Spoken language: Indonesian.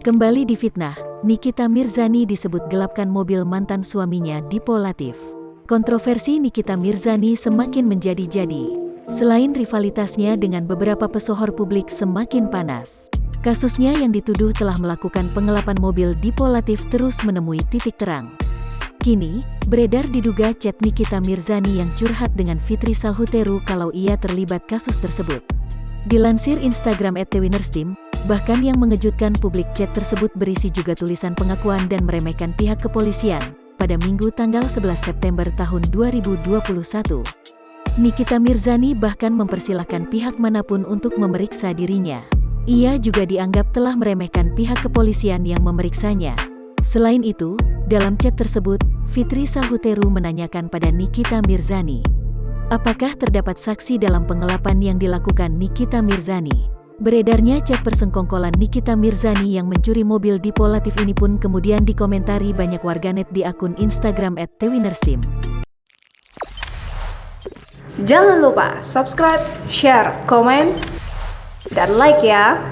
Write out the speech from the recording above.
Kembali difitnah, Nikita Mirzani disebut gelapkan mobil mantan suaminya Dipo Latif. Kontroversi Nikita Mirzani semakin menjadi-jadi. Selain rivalitasnya dengan beberapa pesohor publik semakin panas, kasusnya yang dituduh telah melakukan pengelapan mobil Dipo Latif terus menemui titik terang. Kini, beredar diduga chat Nikita Mirzani yang curhat dengan Fitri Salhuteru kalau ia terlibat kasus tersebut. Dilansir Instagram @thewinners_team, bahkan yang mengejutkan publik chat tersebut berisi juga tulisan pengakuan dan meremehkan pihak kepolisian. Pada Minggu tanggal 11 September tahun 2021, Nikita Mirzani bahkan mempersilahkan pihak manapun untuk memeriksa dirinya. Ia juga dianggap telah meremehkan pihak kepolisian yang memeriksanya. Selain itu, dalam chat tersebut, Fitri Salhuteru menanyakan pada Nikita Mirzani, apakah terdapat saksi dalam pengelapan yang dilakukan Nikita Mirzani? Beredarnya chat persengkongkolan Nikita Mirzani yang mencuri mobil Dipo Latif ini pun kemudian dikomentari banyak warganet di akun Instagram @thewinners_team. Jangan lupa subscribe, share, komen, dan like ya!